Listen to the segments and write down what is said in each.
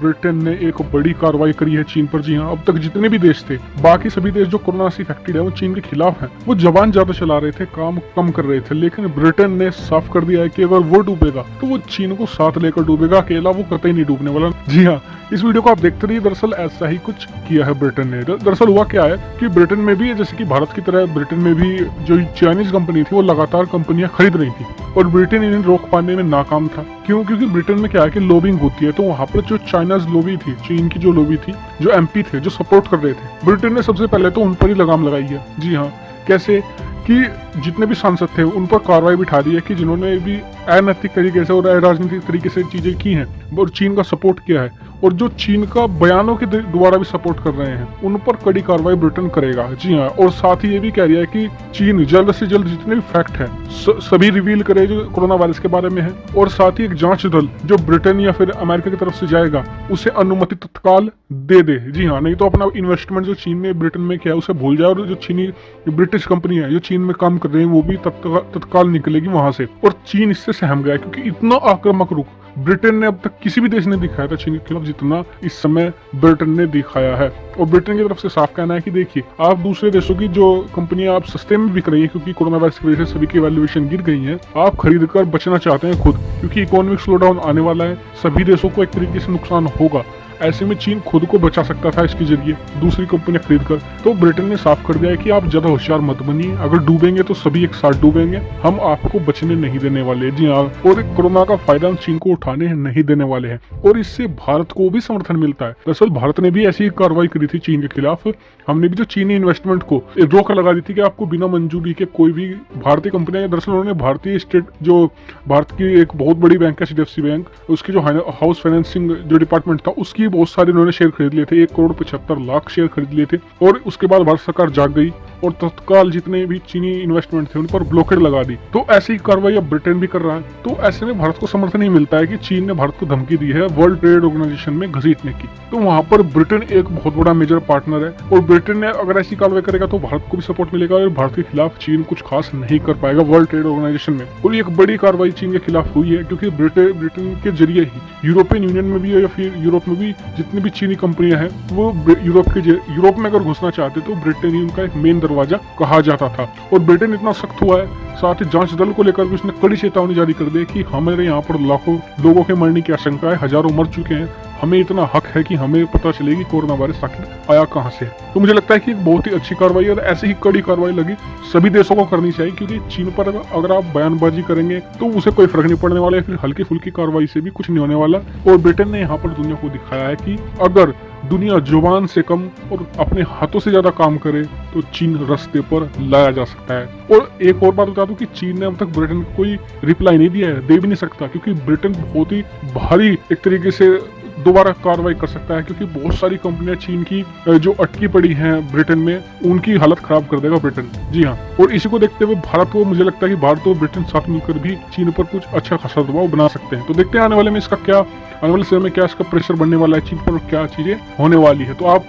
Britain ने एक बड़ी कार्रवाई करी है चीन पर। जी हाँ, अब तक जितने भी देश थे, बाकी सभी देश जो कोरोना से इफेक्टेड है, वो चीन के खिलाफ हैं। वो जबान ज्यादा चला रहे थे, काम कम कर रहे थे, लेकिन ब्रिटेन ने साफ कर दिया है कि अगर वो डूबेगा तो वो चीन को साथ लेकर डूबेगा, अकेला वो कतई नहीं डूबने वाला। जी हाँ, इस वीडियो को आप देखते रहिए। दरअसल ऐसा ही कुछ किया है ब्रिटेन ने। दरअसल हुआ क्या है कि ब्रिटेन में भी, जैसे कि भारत की तरह ब्रिटेन में भी जो चाइनीज कंपनी थी वो लगातार कंपनियां खरीद रही थी, और ब्रिटेन इन्हें रोक पाने में नाकाम था। क्यों? क्योंकि ब्रिटेन में क्या है कि लॉबिंग होती है, तो वहां पर जो चाइनाज लॉबी थी, चीन की जो लॉबी थी, जो एमपी थे, जो सपोर्ट कर रहे थे, ब्रिटेन ने सबसे पहले तो उन पर ही लगाम लगाई है। जी हाँ, कैसे कि जितने भी सांसद थे उन पर कार्रवाई बिठा दी है कि जिन्होंने भी अनैतिक तरीके से और राजनीतिक तरीके से चीजें की हैं और चीन का सपोर्ट किया है, और जो चीन का बयानों के द्वारा भी सपोर्ट कर रहे हैं, उन पर कड़ी कार्रवाई ब्रिटेन करेगा। जी हाँ, और साथ ही ये भी कह रहा है कि चीन जल्द से जल्द जितने भी फैक्ट हैं सभी रिवील करे जो कोरोना वायरस के बारे में है, और साथ ही एक जांच दल जो ब्रिटेन या फिर अमेरिका की तरफ से जाएगा उसे अनुमति तत्काल दे दे। जी हाँ, नहीं तो अपना इन्वेस्टमेंट जो चीन ने ब्रिटेन में किया है उसे भूल जाए, और जो चीनी ब्रिटिश कंपनी है जो चीन में काम कर रही है वो भी तत्काल निकलेगी वहां से। और चीन इससे सहम गया, क्योंकि इतना आक्रामक रुख ब्रिटेन ने अब तक किसी भी देश ने दिखाया था चीन के खिलाफ जितना इस समय ब्रिटेन ने दिखाया है। और ब्रिटेन की तरफ से साफ कहना है कि देखिए, आप दूसरे देशों की जो कंपनियां आप सस्ते में बिक रही हैं, क्योंकि कोरोना वायरस की वजह से सभी की वैल्यूएशन गिर गई है, आप खरीद कर बचना चाहते हैं खुद, क्योंकि इकोनॉमिक स्लोडाउन आने वाला है, सभी देशों को एक तरीके से नुकसान होगा। ऐसे में चीन खुद को बचा सकता था इसके जरिए दूसरी कंपनियां खरीद कर। तो ब्रिटेन ने साफ कर दिया है कि आप ज्यादा होशियार मत बनिए, अगर डूबेंगे तो सभी एक साथ डूबेंगे, हम आपको बचने नहीं देने वाले। जी हाँ, और कोरोना का फायदा हम चीन को उठाने नहीं देने वाले हैं, और इससे भारत को भी समर्थन मिलता है। दरअसल भारत ने भी ऐसी कार्रवाई करी थी चीन के खिलाफ। हमने भी जो चीनी इन्वेस्टमेंट को रोक लगा दी थी कि आपको बिना मंजूरी के कोई भी भारतीय कंपनियां, दरअसल उन्होंने भारतीय स्टेट जो भारत की एक बहुत बड़ी बैंक है HDFC बैंक, उसकी जो हाउस फाइनेंसिंग जो डिपार्टमेंट था उसकी बहुत सारे उन्होंने शेयर खरीद लिए थे, 1,75,00,000 शेयर खरीद लिए थे। और उसके बाद भारत सरकार जाग गई और तत्काल जितने भी चीनी इन्वेस्टमेंट थे उन पर ब्लॉकेड लगा दी। तो ऐसी ही कार्रवाई अब ब्रिटेन भी कर रहा है। तो ऐसे में भारत को समर्थन ही मिलता है कि चीन ने भारत को धमकी दी है वर्ल्ड ट्रेड ऑर्गेनाइजेशन में घसीटने की। तो वहां पर ब्रिटेन एक बहुत बड़ा मेजर पार्टनर है, और ब्रिटेन ने अगर ऐसी कार्रवाई करेगा तो भारत को भी सपोर्ट मिलेगा, और भारत के खिलाफ चीन कुछ खास नहीं कर पाएगा वर्ल्ड ट्रेड ऑर्गेनाइजेशन में। और एक बड़ी कार्रवाई चीन के खिलाफ हुई है, क्योंकि ब्रिटेन के जरिए ही यूरोपियन यूनियन में भी या फिर यूरोप में भी जितनी भी चीनी कंपनियां हैं वो यूरोप में अगर घुसना चाहते तो ब्रिटेन ही उनका एक मेन दरवाजा कहा जाता था। और ब्रिटेन इतना सख्त हुआ है, साथ ही जांच दल को लेकर भी उसने कड़ी चेतावनी जारी कर दी कि हमारे यहाँ पर लाखों लोगों के मरने की आशंका है, हजारों मर चुके हैं, हमें इतना हक है कि हमें पता चलेगी कोरोना वायरस आखिर आया कहां से। तो मुझे लगता है कि एक बहुत ही अच्छी कार्रवाई है, और ऐसे ही कड़ी कार्रवाई लगी सभी देशों को करनी चाहिए, क्योंकि चीन पर अगर आप बयानबाजी करेंगे तो उसे कोई फर्क नहीं पड़ने वाला है, फिर हल्की फुल्की कार्रवाई से भी कुछ नहीं होने वाला। और ब्रिटेन ने यहाँ पर दुनिया को दिखाया है कि अगर दुनिया जुबान से कम और अपने हाथों से ज्यादा काम करे तो चीन रास्ते पर लाया जा सकता है। और एक और बात बता दूं कि चीन ने अब तक ब्रिटेन को कोई रिप्लाई नहीं दिया है, दे भी नहीं सकता, क्योंकि ब्रिटेन बहुत ही भारी एक तरीके से दोबारा कार्रवाई कर सकता है, क्योंकि बहुत सारी कंपनियां चीन की जो अटकी पड़ी हैं ब्रिटेन में, उनकी हालत खराब कर देगा ब्रिटेन। जी हाँ, और इसी को देखते हुए भारत को, मुझे लगता है कि भारत और ब्रिटेन साथ मिलकर भी चीन पर कुछ अच्छा खासा दबाव बना सकते हैं। तो देखते हैं आने वाले में इसका क्या, आने वाले समय में क्या इसका प्रेशर बनने वाला है चीन पर, और क्या चीजें होने वाली है। तो आप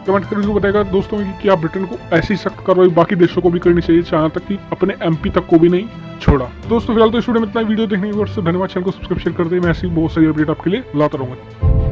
कमेंट करके जरूर बताएगा दोस्तों कि क्या ब्रिटेन को ऐसी सख्त कार्रवाई बाकी देशों को भी करनी चाहिए, जहां तक कि अपने MP तक को भी नहीं छोड़ा। दोस्तों फिलहाल तो इस वीडियो में इतना, वीडियो देखने की वजह से धन्यवाद। चैनल को सब्सक्रिप्शन कर दे, मैं ऐसी बहुत सारी अपडेट आपके लिए लाता रहूंगा।